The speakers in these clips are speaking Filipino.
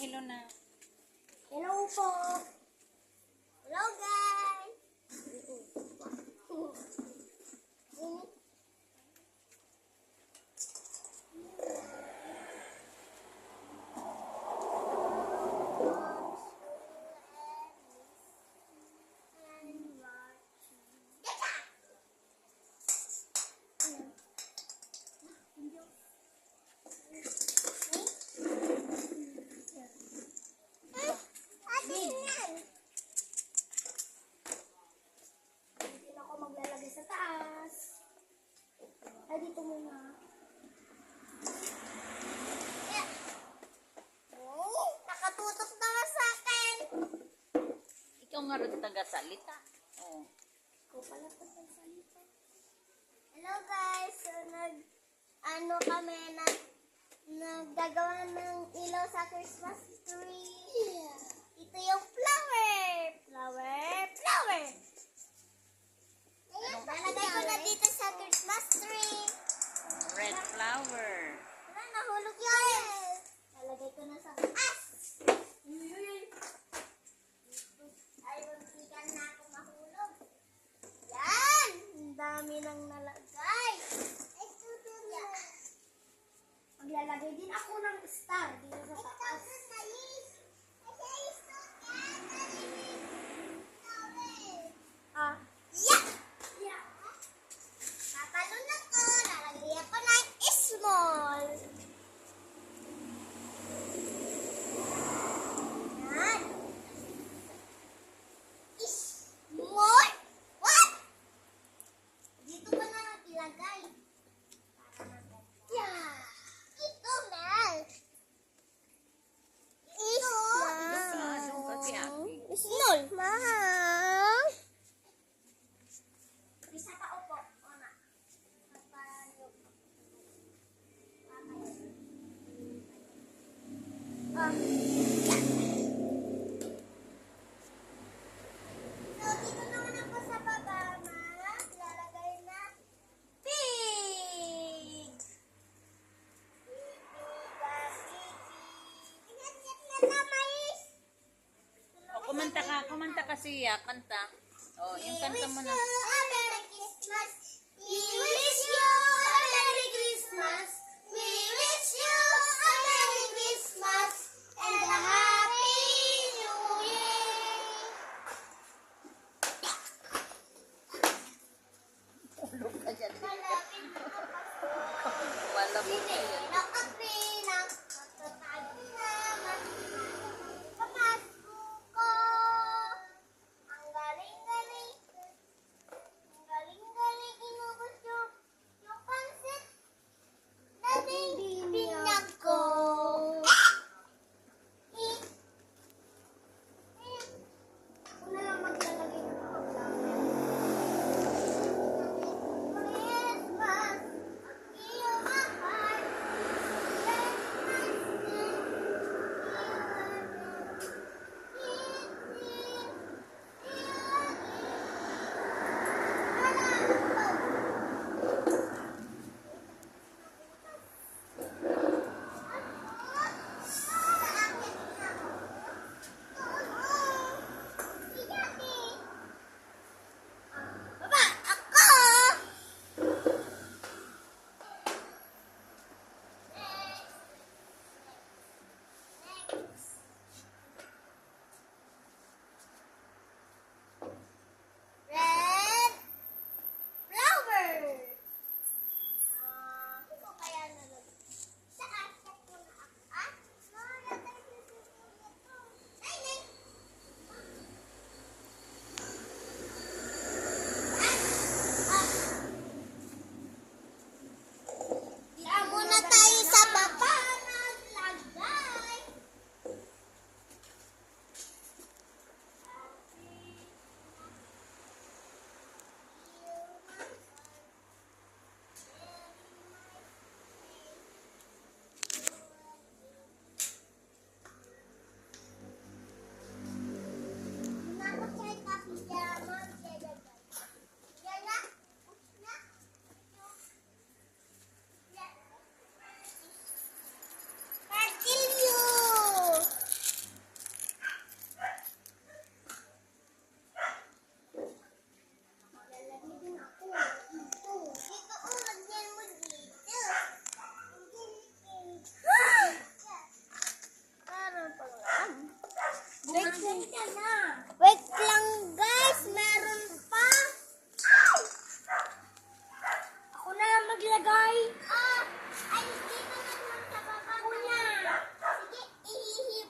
Hello na. Hello po. Hello guys. Dito ako maglalagay sa taas. Ay, dito muna. Nakatutok naman sa akin. Ikaw nga rin taga-salita. Oh. Ikaw pala pagsalita. Hello guys. So, kami, naggagawa ng ilaw sa Christmas tree. Ito yung flower. Flower. Nalagay ko na dito sa Christmas tree. Red flower. Wala, nahulog yun. Nalagay ko na sa taas. Ay, muntikan na ako mahulog. Yan! Ang dami nang nalagay. Yan. Maglalagay din ako ng star dito sa taas. Ah. Yeah! Yeah. Tatalon na ko. Lalagyan ko ng small. Yan. Small? What? Dito ko na ilagay. Yeah. Ito, Mel. Ito. Doon ka si Aki. Small. Mahal. Bisa pa upo. Ona. Ah. So, dito naman ako sa baba, ma. Lalagay na pig. Oh, kumanta ka siya, kanta. Oh, yung kanta mo na. Merry Christmas. We wish you a Merry Christmas. We wish you a Merry Christmas and a Happy New Year. Tulog ka dyan. Malapit na Pasko. Wala mo ka yan. Bilang at bilang, matatagi naman. Papasko ko. Ang galing-galing. Ang galing-galing Wait lang guys, meron pa. Ako na lang maglagay. Ay, dito naman sa baba na. Sige, ihihip.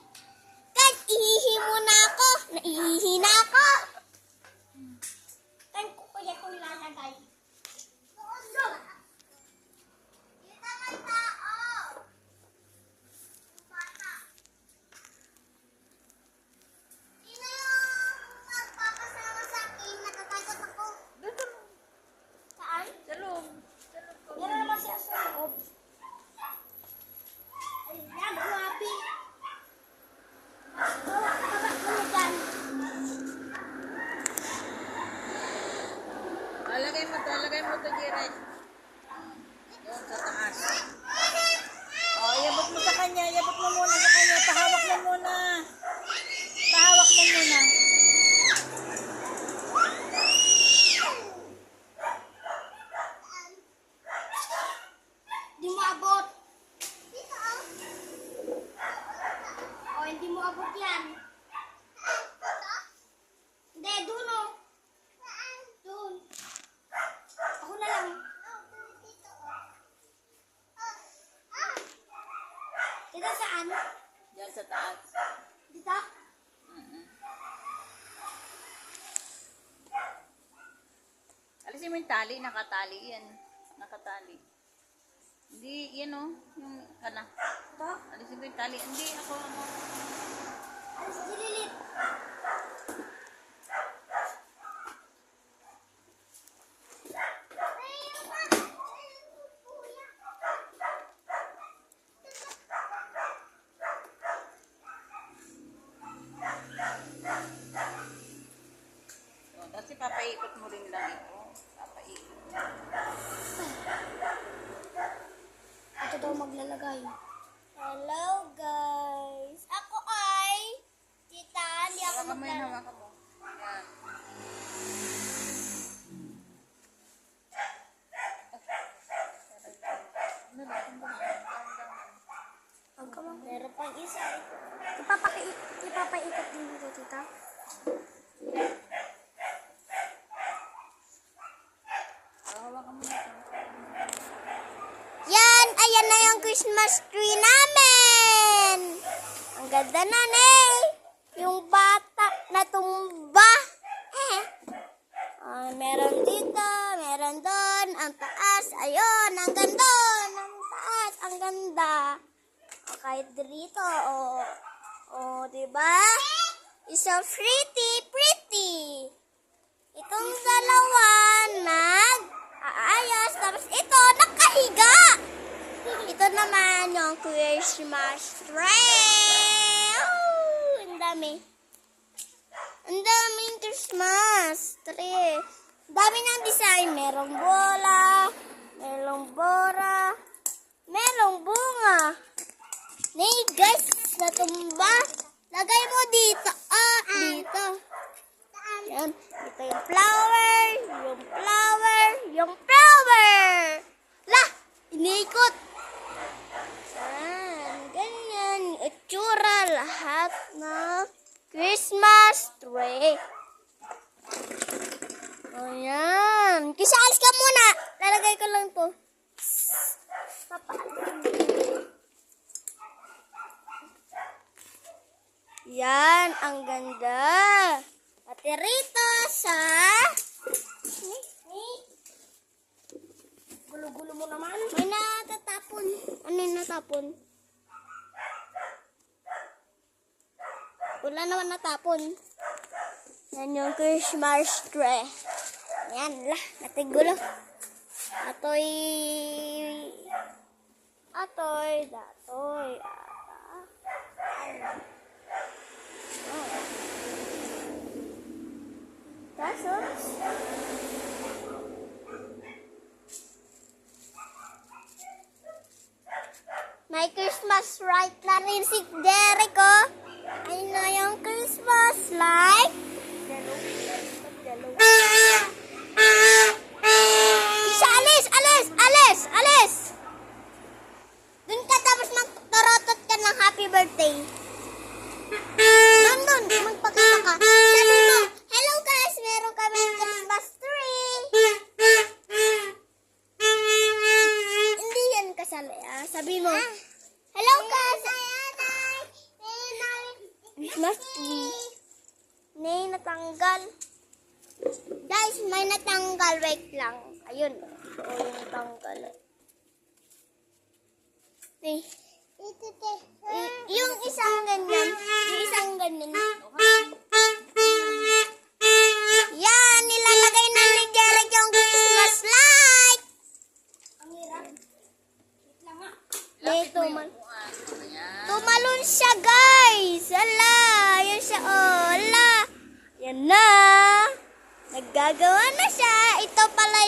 Guys, ihihi muna ako. Naihihi na ako. Kan ko kaya kung lalagay. Dito naman tao. Bata. Sino yung magpapasama sa akin? Natatakot ako. Saan? Sa loob. Sa loob ko. Meron naman siya sa loob. Ayan, grabe. Baba mo na dyan. Lagay mo ito, Jiray. Doon sa taas. Oh, iabot mo sa kanya. Iabot mo muna sa kanya. Pahawak mo muna. Pahawak mo muna. Hindi mo abot. Dito oh, hindi mo abot yan. Hindi, doon oh. Doon. Ako na lang. Dito saan? Diyan sa taas. Dito? Alisin mo yung tali. Nakatali yan. Nakatali. Hindi, yan o. Yung kana. Ito? Alisin ko yung tali. Hindi, ako. Alis dililit. So, kasi papaikot mo rin lang ito. Papaikot. Ako daw maglalagay. Hello guys. Ako ay tita, hindi ako Hawakan mo yan, maglalagay. hawakan mo. Yan. Ano ba? Meron pang isa. Ipapaikot din dito, tita. Hawakan mo na ito. Yan! Ayan na yung Christmas tree namin! Ang ganda na, Nel! Yung bata na tumba. Meron dito, meron doon, ang taas, ayun, ang ganda, ang taas, ang ganda. O, kahit dito, diba? It's so pretty. Itong dalawa, nag-aayos, tapos ito, nakahiga. Ito naman yung Christmas tree. Oh, ang dami. Ang daming Christmas tree. Ang dami ng design. Merong bola, merong bora, merong bunga. Nay, guys, natumba. Lagay mo dito. Dito. Yan. Dito yung flower, yung flower. Lah, iniikot. Yan, ganyan. Itsura lahat na Christmas tree. O yan. Kisaalis ka muna. Lalagay ko lang to. Yan, ang ganda. Pati rito sa... Gulo-gulo mo naman. May natatapon. Ano yung natapon? Wala naman natapon. Yan yung Christmas tree. Yan, natigulo. Atoy, datoy, Tasos. May Christmas light na rin si Jericho. Ayun na yung Christmas light. Isa, alis! Dun ka tapos magtorotot ka ng happy birthday. Nandun, magpakita ka. Christmas tree. Nay, natanggal. Guys, may natanggal. Wait lang. Ayun. Oo, yung natanggal. Nay. Yung isang ganyan. Yung isang ganyan. Yan, nilalagay na ni Derek yung Christmas light. Ang hirap. Nay, tumalon siya, guys. Ala, yan siya. Oh, ala. Yan na. Naggagawa na siya. Ito pala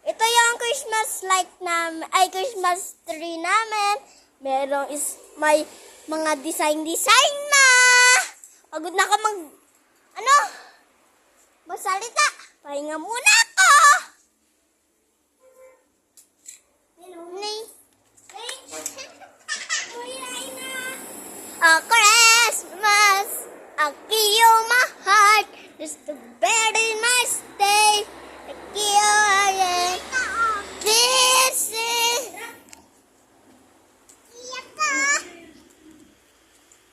yung Christmas light namin, ay Christmas tree namin. May mga design na. Pagod na ako magsalita. Pahinga muna ako. Nay. A Christmas, a kiyo my heart, just a very nice day. A kiyo this is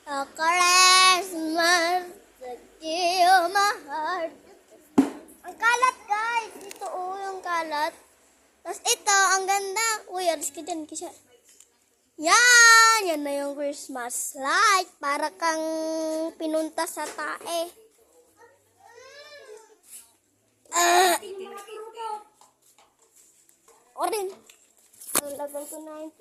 a Christmas, a kiyo my heart. Ang kalat, guys. Ito yung kalat. Tapos ito, ang ganda. Uy, alis ka dyan, Kisha. Yan na yung Christmas light. Para kang pinunta sa tae. Orin. Lagay ko na yung